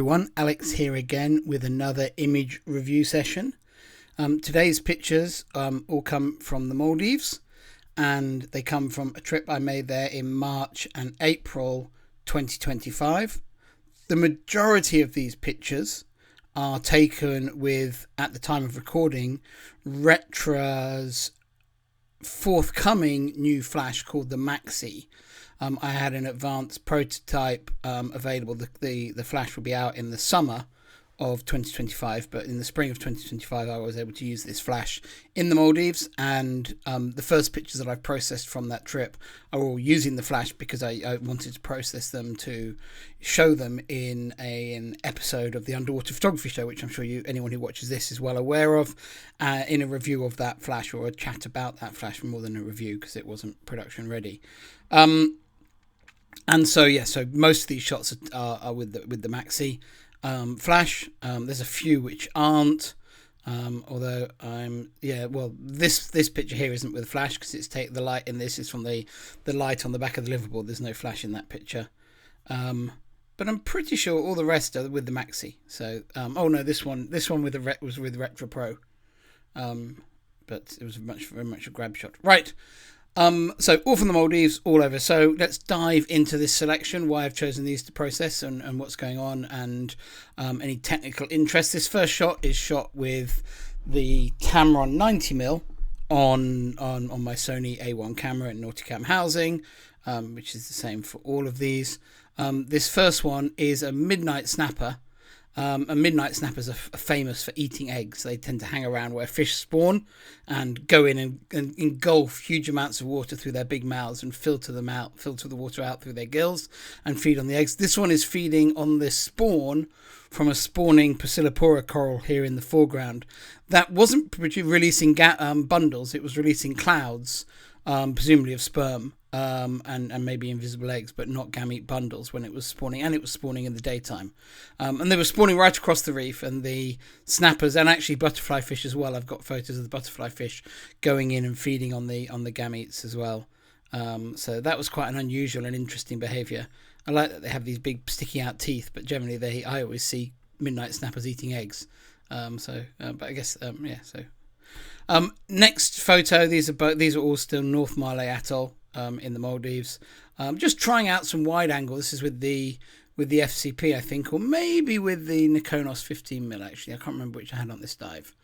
Everyone, Alex here again with another image review session. Today's pictures all come from the Maldives, and they come from a trip I made there in March and April 2025. The majority of these pictures are taken with, at the time of recording, Retra's forthcoming new flash called the MAXI. I had an advanced prototype available. The flash will be out in the summer of 2025, but in the spring of 2025 I was able to use this flash in the Maldives, and the first pictures that I've processed from that trip are all using the flash because I wanted to process them to show them in an episode of the Underwater Photography Show, which I'm sure anyone who watches this is well aware of, in a review of that flash, or a chat about that flash, more than a review because it wasn't production ready. And so most of these shots are with the MAXI flash. There's a few which aren't, although this picture here isn't with flash because it's the light in this is from the light on the back of the liveaboard. There's no flash in that picture, but I'm pretty sure all the rest are with the MAXI. So this one was with Retra Pro, but it was very much a grab shot, right? So all from the Maldives, all over. So let's dive into this selection, why I've chosen these to process, and what's going on, and any technical interest. This first shot is shot with the Tamron 90mm on my Sony A1 camera in Nauticam housing, which is the same for all of these. This first one is a midnight snapper. And midnight snappers are famous for eating eggs. They tend to hang around where fish spawn and go in and engulf huge amounts of water through their big mouths and filter the water out through their gills and feed on the eggs. This one is feeding on the spawn from a spawning Pasillipora coral here in the foreground. That wasn't releasing bundles, it was releasing clouds, presumably of sperm. And maybe invisible eggs, but not gamete bundles when it was spawning, and it was spawning in the daytime. And they were spawning right across the reef, and the snappers, and actually butterfly fish as well. I've got photos of the butterfly fish going in and feeding on the gametes as well. So that was quite an unusual and interesting behaviour. I like that they have these big sticky out teeth, but generally I always see midnight snappers eating eggs. But I guess next photo. These are all still North Male Atoll. In the Maldives, just trying out some wide angle. This is with the FCP, I think, or maybe with the Nikonos 15mm. Actually, I can't remember which I had on this dive.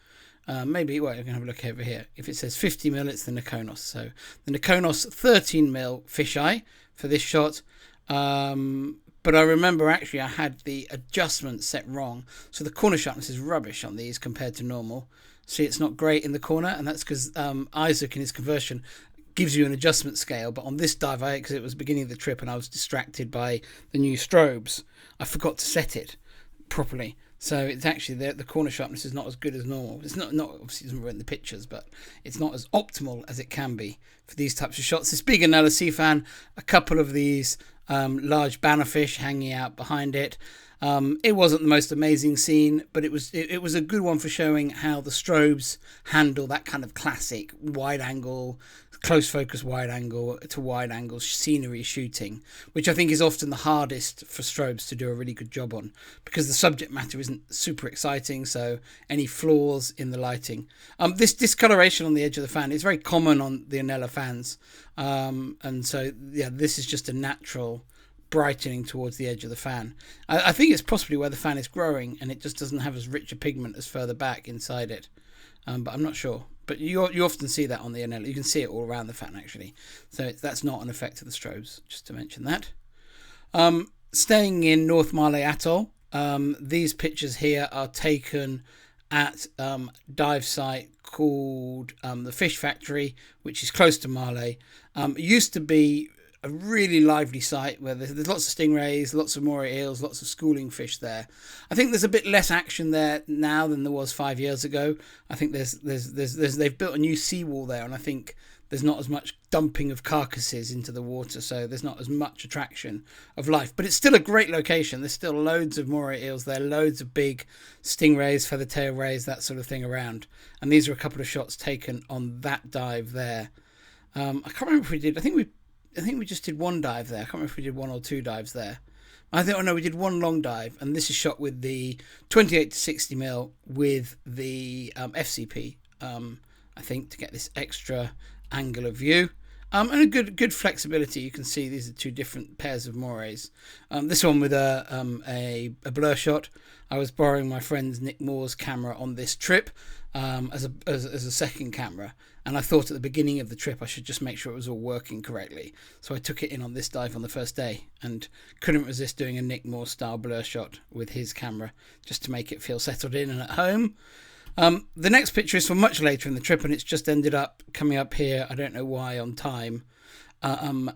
Maybe you can have a look over here. If it says 50mm, it's the Nikonos. So the Nikonos 13mm fisheye for this shot. But I remember actually I had the adjustment set wrong, so the corner sharpness is rubbish on these compared to normal. See, it's not great in the corner, and that's because Isaac in his conversion gives you an adjustment scale, but on this dive, because it was the beginning of the trip and I was distracted by the new strobes, I forgot to set it properly. So it's actually the corner sharpness is not as good as normal. It's not obviously it doesn't ruin the pictures, but it's not as optimal as it can be for these types of shots. This big Anella sea fan, a couple of these large bannerfish hanging out behind it. It wasn't the most amazing scene, but it was a good one for showing how the strobes handle that kind of classic wide angle, close focus wide angle to wide angle scenery shooting, which I think is often the hardest for strobes to do a really good job on, because the subject matter isn't super exciting, so any flaws in the lighting. This discoloration on the edge of the fan is very common on the Anella fans, and so this is just a natural brightening towards the edge of the fan. I think it's possibly where the fan is growing and it just doesn't have as rich a pigment as further back inside it, but I'm not sure. But you often see that on the Anella. You can see it all around the fan actually, so that's not an effect of the strobes, just to mention that. Staying in North Male Atoll, these pictures here are taken at dive site called the Fish Factory, which is close to Male. It used to be a really lively site where there's lots of stingrays, lots of moray eels, lots of schooling fish there. I think there's a bit less action there now than there was 5 years ago. I think they've built a new seawall there, and I think there's not as much dumping of carcasses into the water, so there's not as much attraction of life. But it's still a great location. There's still loads of moray eels there, loads of big stingrays, feather-tail rays, that sort of thing around. And these are a couple of shots taken on that dive there. I can't remember if we did. I think we just did one dive there. I can't remember if we did one or two dives there. I think, oh no, we did one long dive, and this is shot with the 28 to 60mm with the FCP, I think, to get this extra angular view. And a good flexibility. You can see these are two different pairs of moires. This one with a blur shot. I was borrowing my friend Nick Moore's camera on this trip as a second camera, and I thought at the beginning of the trip I should just make sure it was all working correctly. So I took it in on this dive on the first day and couldn't resist doing a Nick Moore style blur shot with his camera just to make it feel settled in and at home. The next picture is from much later in the trip, and it's just ended up coming up here. I don't know why on time.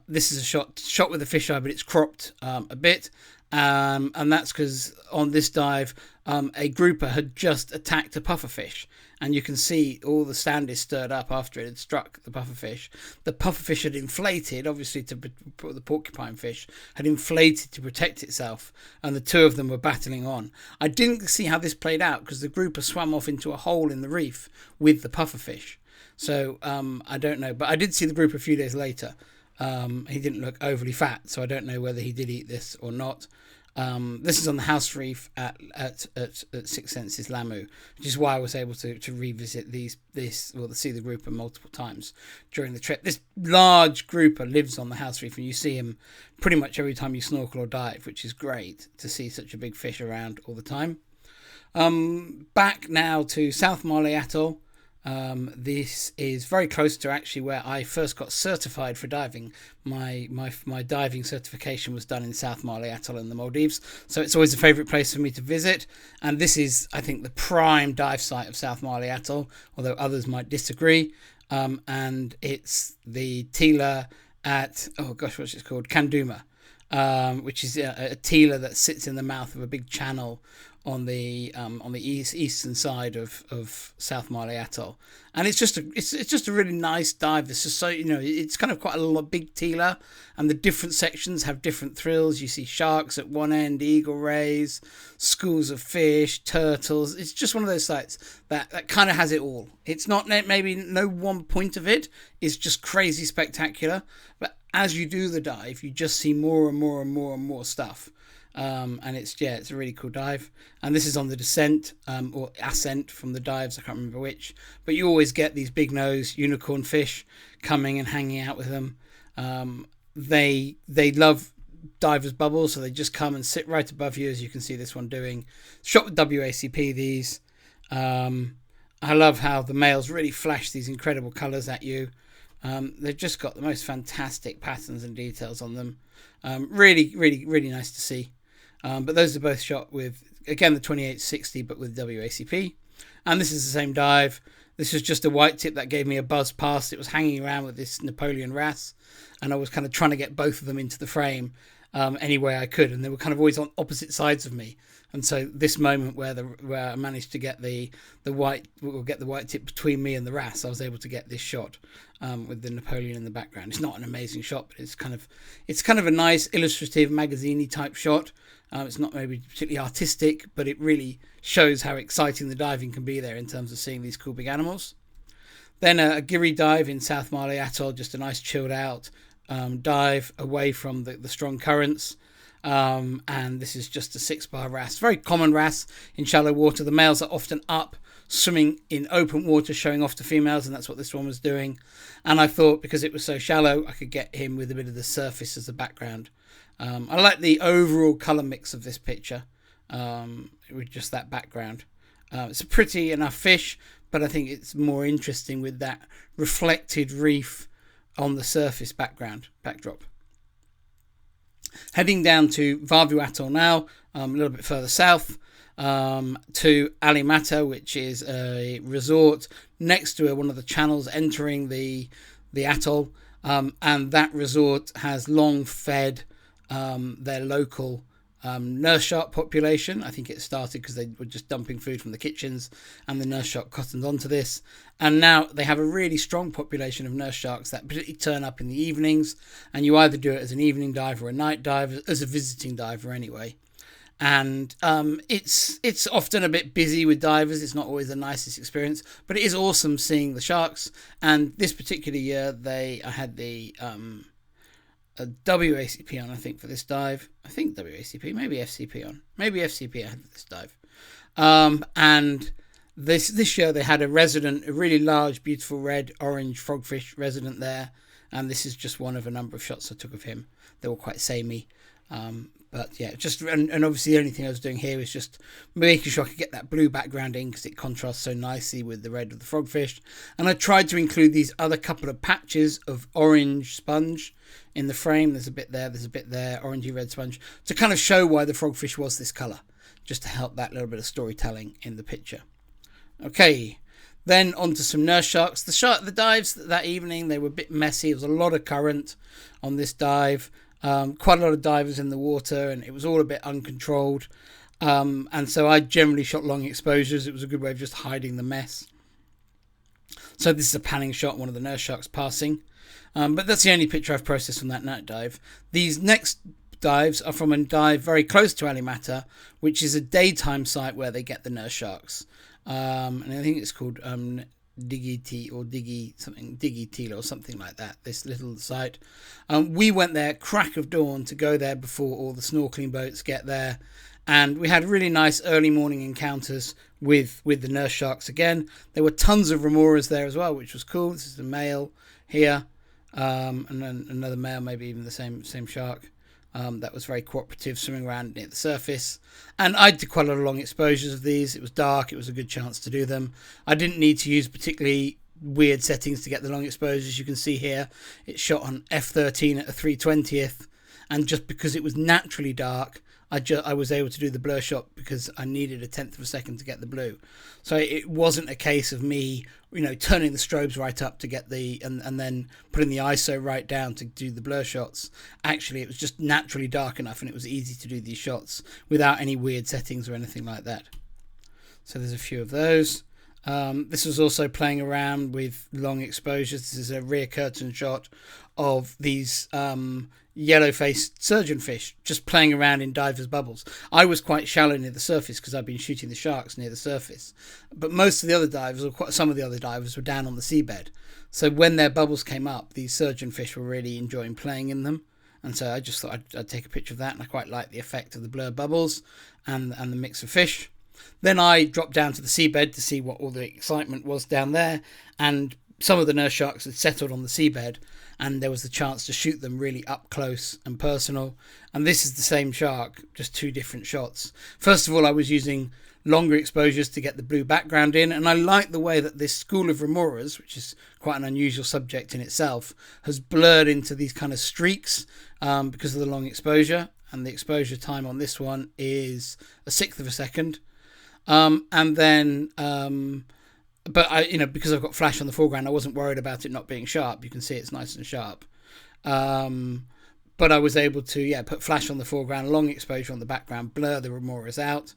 This is a shot with a fisheye, but it's cropped a bit. And that's because on this dive, a grouper had just attacked a pufferfish. And you can see all the sand is stirred up after it had struck the pufferfish. The pufferfish had inflated, obviously the porcupine fish, had inflated to protect itself. And the two of them were battling on. I didn't see how this played out because the grouper swam off into a hole in the reef with the pufferfish. So I don't know. But I did see the grouper a few days later. He didn't look overly fat, so I don't know whether he did eat this or not. This is on the house reef at Six Senses Lamu, which is why I was able to revisit see the grouper multiple times during the trip. This large grouper lives on the house reef, and you see him pretty much every time you snorkel or dive, which is great to see such a big fish around all the time. Back now to South Male Atoll. This is very close to actually where I first got certified for diving. My diving certification was done in South Male Atoll in the Maldives, so it's always a favourite place for me to visit. And this is, I think, the prime dive site of South Male Atoll, although others might disagree. And it's the Tila at, what's it called? Kanduma, which is a Tila that sits in the mouth of a big channel on the eastern side of South Male Atoll, and it's just a really nice dive. It's just so, it's kind of quite a big Tila, and the different sections have different thrills. You see sharks at one end, eagle rays, schools of fish, turtles. It's just one of those sites that kind of has it all. It's not, maybe no one point of it is just crazy spectacular, but as you do the dive, you just see more and more and more and more stuff. And it's a really cool dive. And this is on the descent or ascent from the dives, I can't remember which, but you always get these big nose unicorn fish coming and hanging out with them. They love divers bubbles, so they just come and sit right above you, as you can see this one doing. Shot with WACP these. I love how the males really flash these incredible colours at you. They've just got the most fantastic patterns and details on them. Really, really, really nice to see. But those are both shot with, again, the 2860, but with WACP. And this is the same dive. This was just a white tip that gave me a buzz past. It was hanging around with this Napoleon wrasse, and I was kind of trying to get both of them into the frame any way I could, and they were kind of always on opposite sides of me. And so this moment where I managed to get the white tip between me and the wrasse, I was able to get this shot with the Napoleon in the background. It's not an amazing shot, but it's kind of a nice illustrative magazine-y type shot. It's not maybe particularly artistic, but it really shows how exciting the diving can be there in terms of seeing these cool big animals. Then a giri dive in South Male Atoll, just a nice chilled out dive away from the strong currents. And this is just a 6-bar wrasse, very common wrasse in shallow water. The males are often up swimming in open water, showing off to females, and that's what this one was doing. And I thought, because it was so shallow, I could get him with a bit of the surface as a background. I like the overall colour mix of this picture with just that background. It's a pretty enough fish, but I think it's more interesting with that reflected reef on the surface backdrop. Heading down to Vavu Atoll now, a little bit further south, to Manta, which is a resort next to one of the channels entering the atoll, and that resort has long fed their local nurse shark population. I think it started because they were just dumping food from the kitchens, and the nurse shark cottoned onto this. And now they have a really strong population of nurse sharks that particularly turn up in the evenings, and you either do it as an evening dive or a night dive, as a visiting diver anyway. And it's often a bit busy with divers. It's not always the nicest experience, but it is awesome seeing the sharks. And this particular year, I had the a WACP on, I think, for this dive. I think WACP, maybe FCP on. Maybe FCP I had for this dive. And this year they had a really large, beautiful red, orange frogfish resident there. And this is just one of a number of shots I took of him. They were quite samey. But yeah, and obviously the only thing I was doing here was just making sure I could get that blue background in because it contrasts so nicely with the red of the frogfish. And I tried to include these other couple of patches of orange sponge in the frame. There's a bit there, orangey red sponge, to kind of show why the frogfish was this colour, just to help that little bit of storytelling in the picture. Okay, then on to some nurse sharks. The dives that evening, they were a bit messy. There was a lot of current on this dive. Quite a lot of divers in the water, and it was all a bit uncontrolled. And so I generally shot long exposures. It was a good way of just hiding the mess. So this is a panning shot, one of the nurse sharks passing. But that's the only picture I've processed from that night dive. These next dives are from a dive very close to Manta, which is a daytime site where they get the nurse sharks. And I think it's called Diggy Teal or something like that, this little site. We went there crack of dawn to go there before all the snorkeling boats get there, and we had really nice early morning encounters with the nurse sharks again. There were tons of remoras there as well, which was cool. This is a male here, and then another male, maybe even the same shark. That was very cooperative, swimming around near the surface. And I did quite a lot of long exposures of these. It was dark. It was a good chance to do them. I didn't need to use particularly weird settings to get the long exposures. You can see here it's shot on f13 at a 3/20th. And just because it was naturally dark, I was able to do the blur shot because I needed a 1/10 of a second to get the blue. So it wasn't a case of me, turning the strobes right up to get and then putting the ISO right down to do the blur shots. Actually, it was just naturally dark enough, and it was easy to do these shots without any weird settings or anything like that. So there's a few of those. This was also playing around with long exposures. This is a rear curtain shot of these yellow-faced surgeonfish just playing around in divers' bubbles. I was quite shallow near the surface because I've been shooting the sharks near the surface. But most of the other divers, or some of the other divers, were down on the seabed. So when their bubbles came up, these surgeonfish were really enjoying playing in them. And so I just thought I'd take a picture of that, and I quite liked the effect of the blur bubbles and the mix of fish. Then I dropped down to the seabed to see what all the excitement was down there, and some of the nurse sharks had settled on the seabed, and there was the chance to shoot them really up close and personal. And this is the same shark, just two different shots. First of all, I was using longer exposures to get the blue background in, and I like the way that this school of remoras, which is quite an unusual subject in itself, has blurred into these kind of streaks because of the long exposure. And the exposure time on this one is a 1/6 of a second. And then but I, because I've got flash on the foreground, I wasn't worried about it not being sharp. You can see it's nice and sharp. But I was able to, put flash on the foreground, long exposure on the background, blur the remoras out.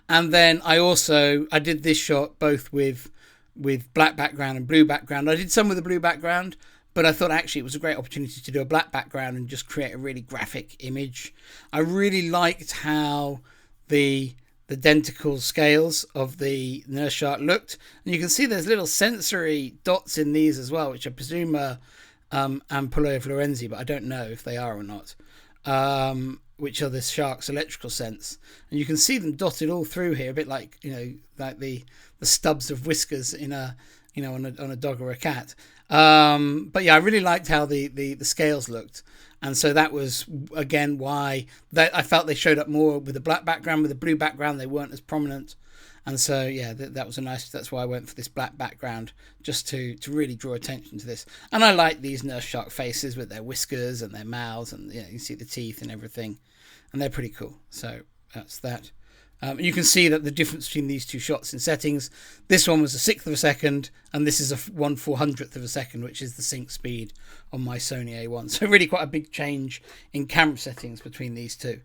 And then I did this shot both with black background and blue background. I did some with the blue background, but I thought actually it was a great opportunity to do a black background and just create a really graphic image. I really liked how the denticle scales of the nurse shark looked, and you can see there's little sensory dots in these as well, which I presume are ampullae florenzi, but I don't know if they are or not, which are the shark's electrical sense. And you can see them dotted all through here, a bit like like the stubs of whiskers in a on a dog or a cat. But yeah, I really liked how the scales looked. And so that was, again, why I felt they showed up more with a black background. With a blue background, they weren't as prominent. And so, yeah, that was that's why I went for this black background, just to really draw attention to this. And I like these nurse shark faces with their whiskers and their mouths, and you see the teeth and everything. And they're pretty cool. So that's that. You can see that the difference between these two shots in settings, this one was a 1/6 of a second, and this is a 1/400th of a second, which is the sync speed on my Sony A1. So really quite a big change in camera settings between these two.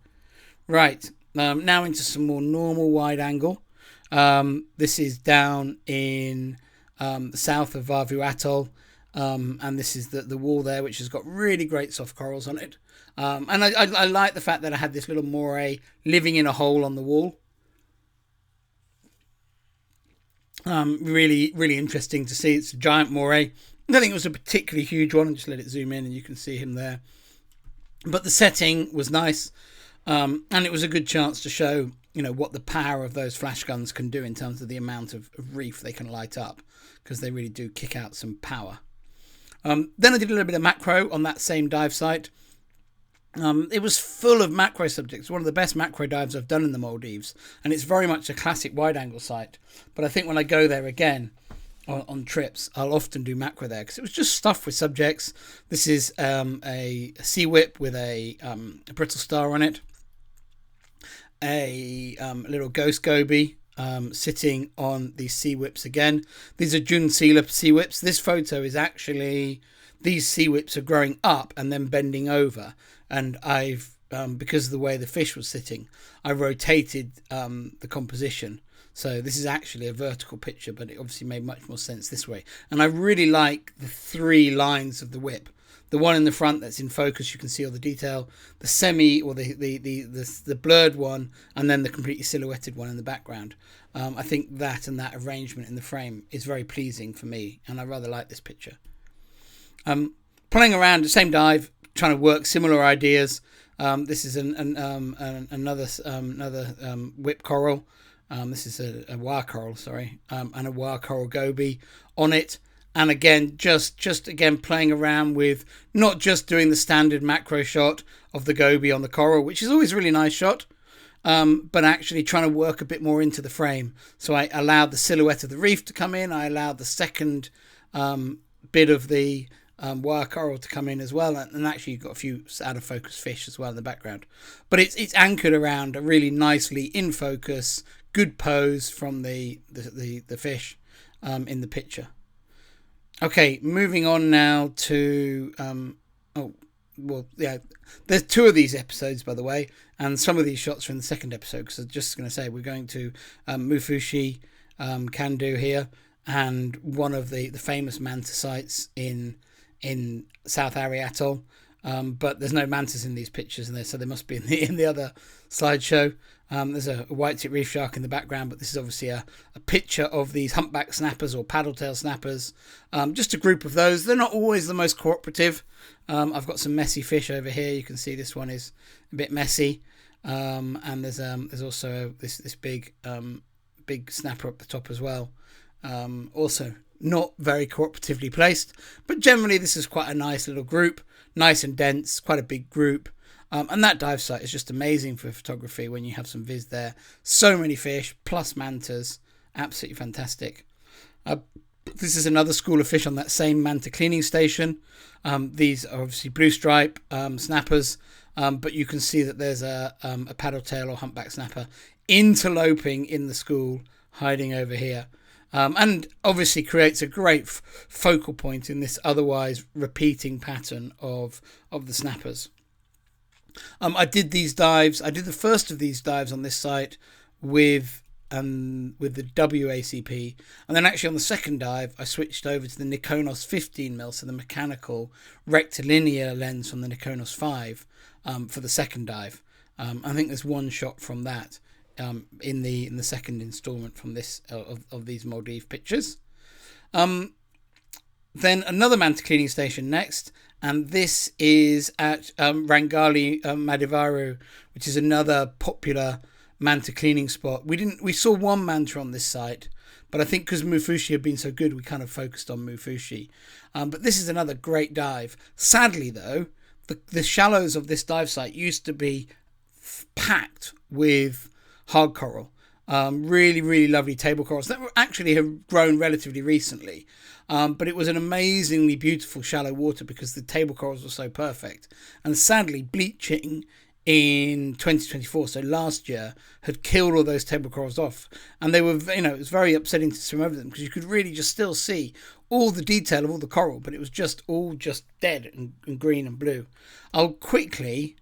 Right, now into some more normal wide angle. This is down in the south of Vavu Atoll, and this is the wall there, which has got really great soft corals on it. And I like the fact that I had this little moray living in a hole on the wall. Really, really interesting to see. It's a giant moray. I don't think it was a particularly huge one. Just let it zoom in and you can see him there. But the setting was nice, and it was a good chance to show, what the power of those flash guns can do in terms of the amount of reef they can light up, because they really do kick out some power. Then I did a little bit of macro on that same dive site. It was full of macro subjects, one of the best macro dives I've done in the Maldives, and it's very much a classic wide-angle site. But I think when I go there again on trips, I'll often do macro there, because it was just stuffed with subjects. This is a sea whip with a brittle star on it, a little ghost goby sitting on these sea whips again. These are June sealer sea whips. This photo is actually, these sea whips are growing up and then bending over, and I've because of the way the fish was sitting, I rotated the composition. So this is actually a vertical picture, but it obviously made much more sense this way. And I really like the three lines of the whip. The one in the front that's in focus, you can see all the detail. The semi, or the blurred one, and then the completely silhouetted one in the background. I think that and that arrangement in the frame is very pleasing for me, and I rather like this picture. Playing around, the same dive, trying to work similar ideas. This is another whip coral. This is a wire coral, sorry, and a wire coral goby on it. And again, just again playing around with not just doing the standard macro shot of the goby on the coral, which is always a really nice shot, but actually trying to work a bit more into the frame. So I allowed the silhouette of the reef to come in. I allowed the second bit of the wire coral to come in as well, and actually you've got a few out of focus fish as well in the background. But it's anchored around a really nicely in focus, good pose from the fish in the picture. Okay, moving on now to there's two of these episodes, by the way, and some of these shots are in the second episode, because I'm just going to say we're going to Mufushi Kandu here, and one of the famous manta sites in South Atoll. But there's no mantas in these pictures, so they must be in the other slideshow. There's a white-tip reef shark in the background, but this is obviously a picture of these humpback snappers or paddle-tail snappers. Just a group of those. They're not always the most cooperative. I've got some messy fish over here. You can see this one is a bit messy. And there's also this big snapper up the top as well. Also not very cooperatively placed, but generally this is quite a nice little group, nice and dense, quite a big group. And that dive site is just amazing for photography when you have some viz there. So many fish, plus mantas. Absolutely fantastic. This is another school of fish on that same manta cleaning station. These are obviously blue stripe snappers, but you can see that there's a paddle tail or humpback snapper interloping in the school, hiding over here. And obviously creates a great focal point in this otherwise repeating pattern of the snappers. I did these dives. I did the first of these dives on this site with the WACP, and then actually on the second dive I switched over to the Nikonos 15mm, so the mechanical rectilinear lens from the Nikonos 5 for the second dive. I think there's one shot from that in the second instalment from this of these Maldives pictures. Then another manta cleaning station next, and this is at Rangali Madivaru, which is another popular manta cleaning spot. We saw one manta on this site, but I think because Mufushi had been so good, we kind of focused on Mufushi. But this is another great dive. Sadly, though, the shallows of this dive site used to be packed with hard coral. Really, really lovely table corals that actually have grown relatively recently. But it was an amazingly beautiful shallow water because the table corals were so perfect. And sadly, bleaching in 2024, so last year, had killed all those table corals off. And they were, it was very upsetting to swim over them because you could really just still see all the detail of all the coral, but it was just all just dead and green and blue. I'll quickly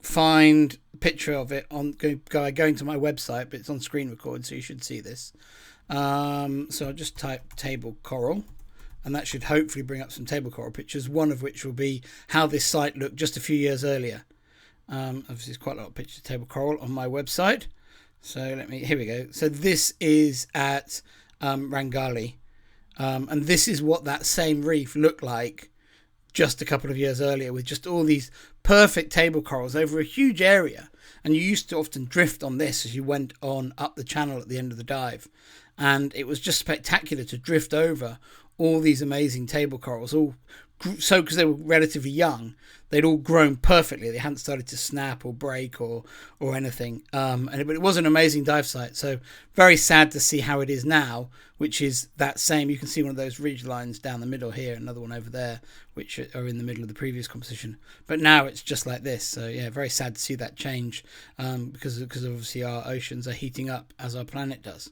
find a picture of it going to my website, but it's on screen record, so you should see this. So I'll just type table coral, and that should hopefully bring up some table coral pictures, one of which will be how this site looked just a few years earlier. Obviously there's quite a lot of pictures of table coral on my website, so here we go. So this is at Rangali, and this is what that same reef looked like just a couple of years earlier with just all these perfect table corals over a huge area. And you used to often drift on this as you went on up the channel at the end of the dive. And it was just spectacular to drift over all these amazing table corals, all so because they were relatively young, they'd all grown perfectly. They hadn't started to snap or break or anything. But it was an amazing dive site. So very sad to see how it is now, which is that same. You can see one of those ridge lines down the middle here, another one over there, which are in the middle of the previous composition. But now it's just like this. So yeah, very sad to see that change because obviously our oceans are heating up as our planet does.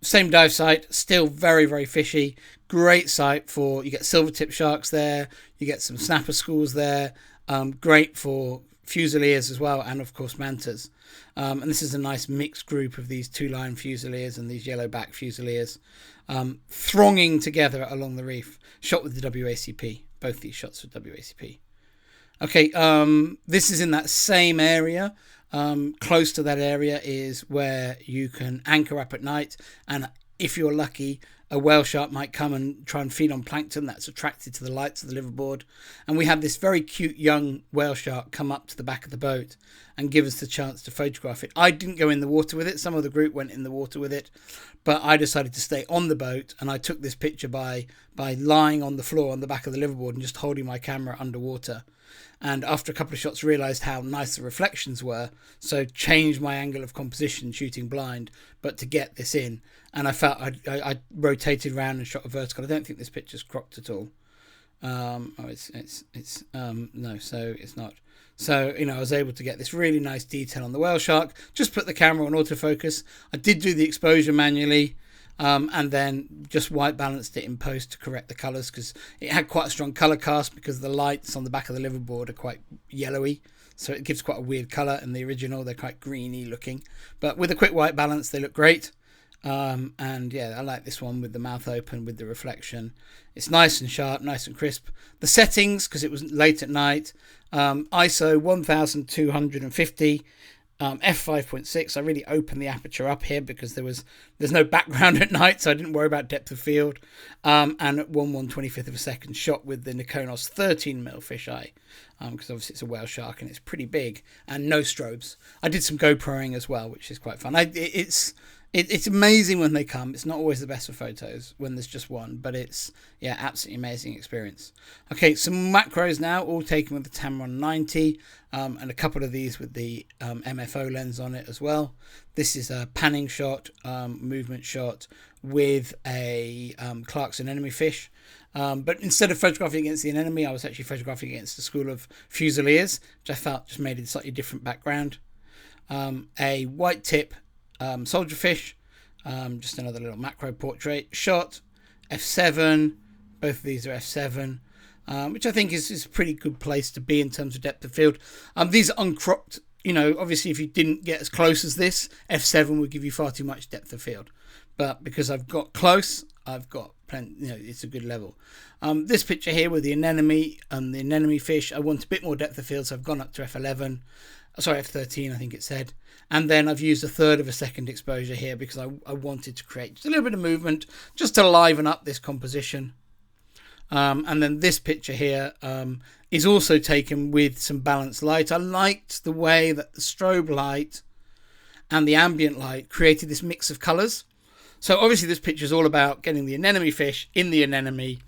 Same dive site, still very, very fishy. Great site for, you get silver tip sharks there, you get some snapper schools there. Great for fusiliers as well, and of course mantas. And this is a nice mixed group of these 2-line fusiliers and these yellowback fusiliers thronging together along the reef. Shot with the WACP, both these shots with WACP. Okay, this is in that same area. Close to that area is where you can anchor up at night, and if you're lucky, a whale shark might come and try and feed on plankton that's attracted to the lights of the liveaboard. And we had this very cute young whale shark come up to the back of the boat and give us the chance to photograph it. I didn't go in the water with it. Some of the group went in the water with it, but I decided to stay on the boat, and I took this picture by lying on the floor on the back of the liveaboard and just holding my camera underwater. And after a couple of shots realised how nice the reflections were, so changed my angle of composition shooting blind, but to get this in. And I felt I rotated around and shot a vertical. I don't think this picture's cropped at all. No, so it's not. So, I was able to get this really nice detail on the whale shark. Just put the camera on autofocus. I did do the exposure manually. And then just white balanced it in post to correct the colours, because it had quite a strong colour cast because the lights on the back of the liveaboard are quite yellowy, so it gives quite a weird colour. In the original they're quite greeny looking, but with a quick white balance they look great. And yeah, I like this one with the mouth open with the reflection. It's nice and sharp, nice and crisp. The settings, because it was late at night, ISO 1250, f5.6. I really opened the aperture up here because there's no background at night, so I didn't worry about depth of field. And at 1/125th of a second, shot with the Nikonos 13mm fisheye, because obviously it's a whale shark and it's pretty big, and no strobes. I did some GoProing as well, which is quite fun. It's amazing when they come. It's not always the best for photos when there's just one, but it's, yeah, absolutely amazing experience. Okay, some macros now, all taken with the Tamron 90, and a couple of these with the MFO lens on it as well. This is a panning shot, movement shot with a Clarkson enemy fish. But instead of photographing against the enemy, I was actually photographing against a school of fusiliers, which I felt just made it a slightly different background. A white tip soldierfish, just another little macro portrait shot, f7. Both of these are f7, which I think is a pretty good place to be in terms of depth of field. These are uncropped. Obviously if you didn't get as close as this, f7 would give you far too much depth of field, but because I've got close, I've got plenty. It's a good level. This picture here with the anemone and the anemone fish, I want a bit more depth of field, so I've gone up to f11. Sorry, f13 I think it said. And then I've used 1/3 of a second exposure here because I wanted to create just a little bit of movement just to liven up this composition. And then this picture here is also taken with some balanced light. I liked the way that the strobe light and the ambient light created this mix of colours. So obviously this picture is all about getting the anemone fish in the anemone.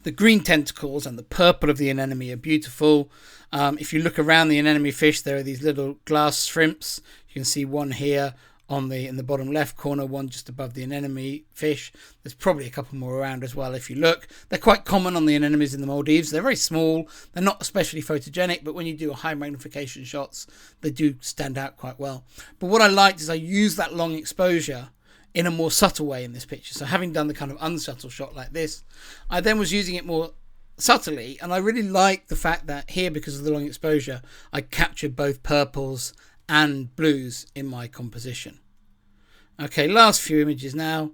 The green tentacles and the purple of the anemone are beautiful. If you look around the anemone fish, there are these little glass shrimps. You can see one here in the bottom left corner, one just above the anemone fish. There's probably a couple more around as well if you look. They're quite common on the anemones in the Maldives. They're very small. They're not especially photogenic, but when you do high magnification shots, they do stand out quite well. But what I liked is I used that long exposure in a more subtle way in this picture. So having done the kind of unsubtle shot like this, I then was using it more subtly, and I really liked the fact that here, because of the long exposure, I captured both purples and blues in my composition. Okay, last few images now.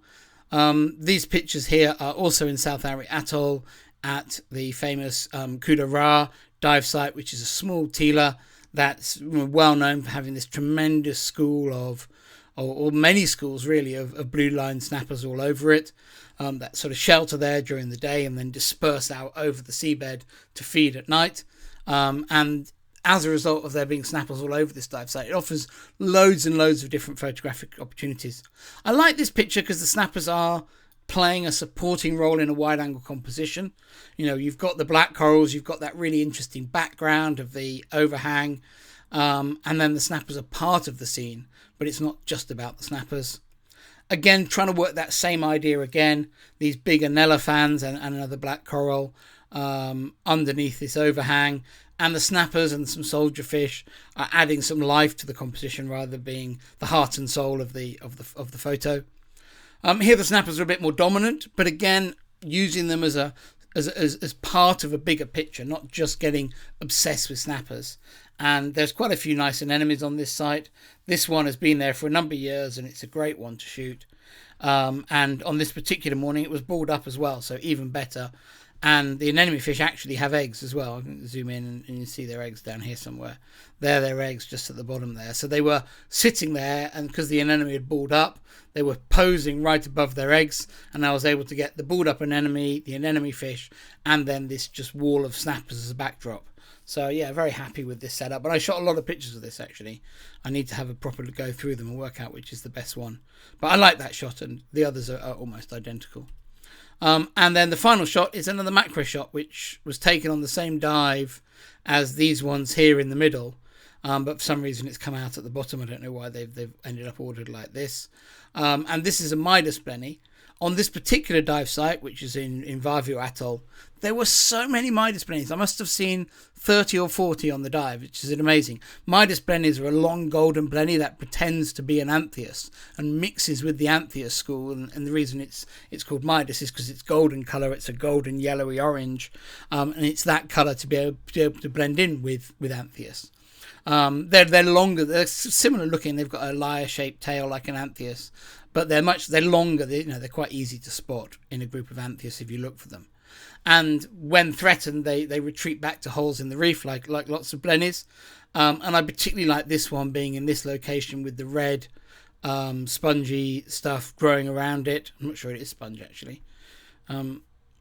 These pictures here are also in South Atoll at the famous Kuda Ra dive site, which is a small teela that's well known for having this tremendous school of, or many schools really, of blue line snappers all over it. that sort of shelter there during the day and then disperse out over the seabed to feed at night. And as a result of there being snappers all over this dive site, it offers loads and loads of different photographic opportunities. I like this picture because the snappers are playing a supporting role in a wide angle composition. You know, you've got the black corals, you've got that really interesting background of the overhang, and then the snappers are part of the scene, but it's not just about the snappers. Again, trying to work that same idea again, these big Anella fans and another black coral underneath this overhang, and the snappers and some soldier fish are adding some life to the composition rather than being the heart and soul of the photo. Here the snappers are a bit more dominant, but again, using them as part of a bigger picture, not just getting obsessed with snappers. And there's quite a few nice anemones on this site. This one has been there for a number of years, and it's a great one to shoot. And on this particular morning, it was balled up as well, so even better. And the anemone fish actually have eggs as well. I can zoom in and you see their eggs down here somewhere. They're their eggs just at the bottom there. So they were sitting there, and because the anemone had balled up, they were posing right above their eggs, and I was able to get the balled up anemone, the anemone fish, and then this just wall of snappers as a backdrop. So yeah, very happy with this setup. But I shot a lot of pictures of this actually. I need to have a proper go through them and work out which is the best one. But I like that shot, and the others are almost identical. And then the final shot is another macro shot, which was taken on the same dive as these ones here in the middle. But for some reason it's come out at the bottom. I don't know why they've ended up ordered like this. And this is a Midas blenny. On this particular dive site, which is in Vavu Atoll, there were so many Midas blennies. I must have seen 30 or 40 on the dive, which is amazing. Midas blennies are a long golden blenny that pretends to be an anthias and mixes with the anthias school. And the reason it's called Midas is because it's golden colour. It's a golden yellowy orange, and it's that colour to be able to blend in with anthias. They're longer. They're similar looking. They've got a lyre-shaped tail like an anthias, but they're longer. They're quite easy to spot in a group of anthias if you look for them. And when threatened, they retreat back to holes in the reef like lots of blennies. And I particularly like this one being in this location with the red spongy stuff growing around it. I'm not sure it is sponge actually.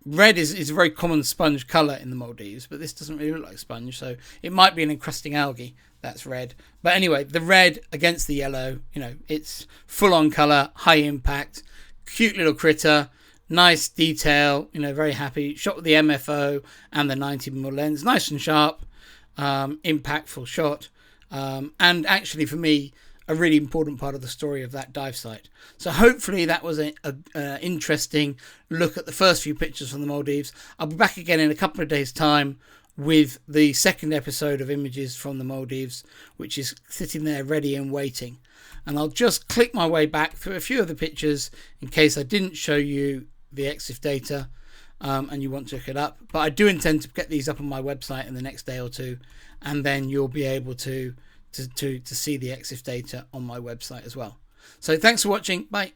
Red is a very common sponge colour in the Maldives, but this doesn't really look like sponge, so it might be an encrusting algae that's red. But anyway, the red against the yellow, it's full-on colour, high impact, cute little critter, nice detail, very happy. Shot with the MFO and the 90mm lens, nice and sharp, impactful shot. And actually for me, a really important part of the story of that dive site. So hopefully that was an interesting look at the first few pictures from the Maldives. I'll be back again in a couple of days' time with the second episode of Images from the Maldives, which is sitting there ready and waiting. And I'll just click my way back through a few of the pictures in case I didn't show you the EXIF data and you want to look it up. But I do intend to get these up on my website in the next day or two, and then you'll be able to see the EXIF data on my website as well. So thanks for watching. Bye.